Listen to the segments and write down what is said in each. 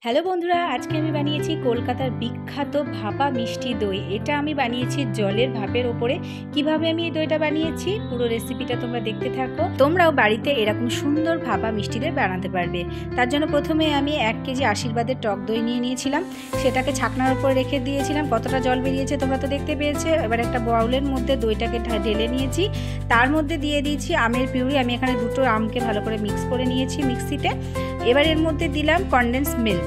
Hello বন্ধুরা, আজকে আমি বানিয়েছি কলকাতার বিখ্যাত ভাপা মিষ্টি দই। এটা আমি বানিয়েছি জলের ভাপের ওপরে। কিভাবে আমি এই দইটা বানিয়েছি পুরো রেসিপিটা তোমরা দেখতে থাকো। তোমরাও বাড়িতে এরকম সুন্দর ভাপা মিষ্টি দই বানাতে পারবে। তার জন্য প্রথমে আমি 1 কেজি আশীর্বাদের টক দই নিয়ে নিয়েছিলাম, সেটাকে ছাকনার উপরে রেখে দিয়েছিলাম। কতটা জল বেরিয়েছে তোমরা তো দেখতে পেয়েছে। এবার একটা বাউলের মধ্যে দইটাকে ঢেলে নিয়েছি, তার মধ্যে দিয়ে দিয়েছি আমের পিউরি। আমি এখানে দুটো আমকে ভালো করে মিক্স করে নিয়েছি মিক্সিতে। এবার এর মধ্যে দিলাম কনডেন্স মিল্ক।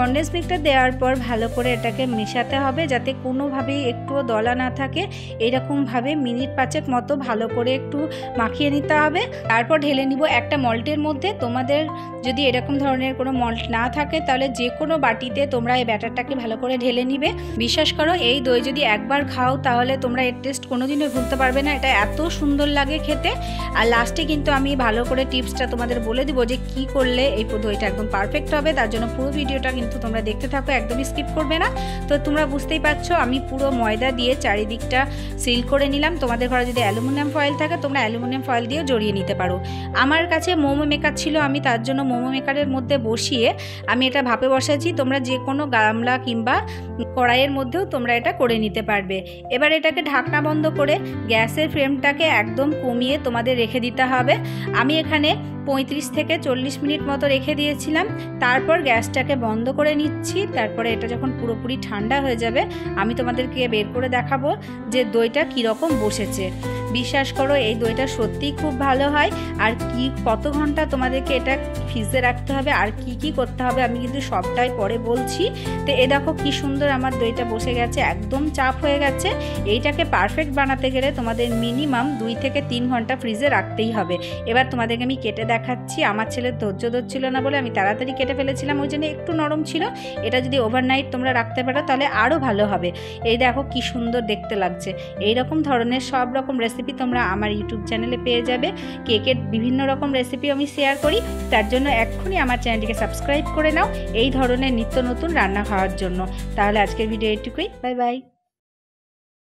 কনডেন্স মিল্কটা দেওয়ার পর ভালো করে এটাকে মেশাতে হবে, যাতে কোনোভাবেই একটুও দলা না থাকে। এরকমভাবে মিনিট 5 মতো ভালো করে একটু মাখিয়ে নিতে হবে। তারপর ঢেলে নিব একটা মল্টের মধ্যে। তোমাদের যদি এরকম ধরনের কোনো মল্ট না থাকে তাহলে যে কোনো বাটিতে তোমরা এই ব্যাটারটাকে ভালো করে ঢেলে নিবে। বিশ্বাস করো, এই দই যদি একবার খাও তাহলে তোমরা এর টেস্ট কোনোদিনও ভুলতে পারবে না। এটা এত সুন্দর লাগে খেতে। আর লাস্টে কিন্তু আমি ভালো করে টিপসটা তোমাদের বলে দিব যে কি করলে এই দইটা একদম পারফেক্ট হবে। তার জন্য পুরো ভিডিওটা কিন্তু তোমরা দেখতে থাকো, একদমই স্কিপ করবে না। তো তোমরা বুঝতেই পারছো, আমি পুরো ময়দা দিয়ে চারিদিকটা সিল করে নিলাম। তোমাদের ঘরে যদি অ্যালুমিনিয়াম ফয়েল থাকে তোমরা অ্যালুমিনিয়াম ফয়েল দিয়েও জড়িয়ে নিতে পারো। আমার কাছে মোমো মেকার ছিল, আমি তার জন্য মোমো মেকারের মধ্যে বসিয়ে আমি এটা ভাপে বসাচ্ছি। তোমরা যে কোনো গামলা কিংবা কড়াইয়ের মধ্যেও তোমরা এটা করে নিতে পারবে। এবার এটাকে ঢাকনা বন্ধ করে গ্যাসের ফ্লেমটাকে একদম কমিয়ে তোমাদের রেখে দিতে হবে। আমি এখানে 35 থেকে 40 মিনিট মতো রেখে দিয়েছিলাম। তারপর গ্যাসটাকে বন্ধ করে নিচ্ছি। তারপরে এটা যখন পুরোপুরি ঠান্ডা হয়ে যাবে আমি তোমাদেরকে বের করে দেখাবো যে দইটা কীরকম বসেছে। বিশ্বাস করো, এই দইটা সত্যিই খুব ভালো হয়। আর কত ঘন্টা তোমাদেরকে এটা ফ্রিজে রাখতে হবে আর কি করতে হবে আমি কিন্তু সবটাই পরে বলছি। তো এ দেখো কি সুন্দর আমার দইটা বসে গেছে, একদম চাপ হয়ে গেছে। এইটাকে পারফেক্ট বানাতে গেলে তোমাদের মিনিমাম 2 থেকে 3 ঘন্টা ফ্রিজে রাখতেই হবে। এবার তোমাদেরকে আমি কেটে দেখাচ্ছি। আমার ছেলের ধৈর্য ধরছিল না বলে আমি তাড়াতাড়ি কেটে ফেলেছিলাম, ওই জন্য একটু নরম ছিল। এটা যদি ওভারনাইট তোমরা রাখতে পারো তাহলে আরও ভালো হবে। এই দেখো কি সুন্দর দেখতে লাগছে। এই রকম ধরনের সব রকম রেসিপি তোমরা আমার ইউটিউব চ্যানেলে পেয়ে যাবে। কেকের বিভিন্ন রকম রেসিপি আমি শেয়ার করি। তার জন্য এক্ষুনি আমার চ্যানেলটিকে সাবস্ক্রাইব করে নাও এই ধরনের নিত্য নতুন রান্না খাওয়ার জন্য। তাহলে আজকের ভিডিও এইটুকুই। Bye bye.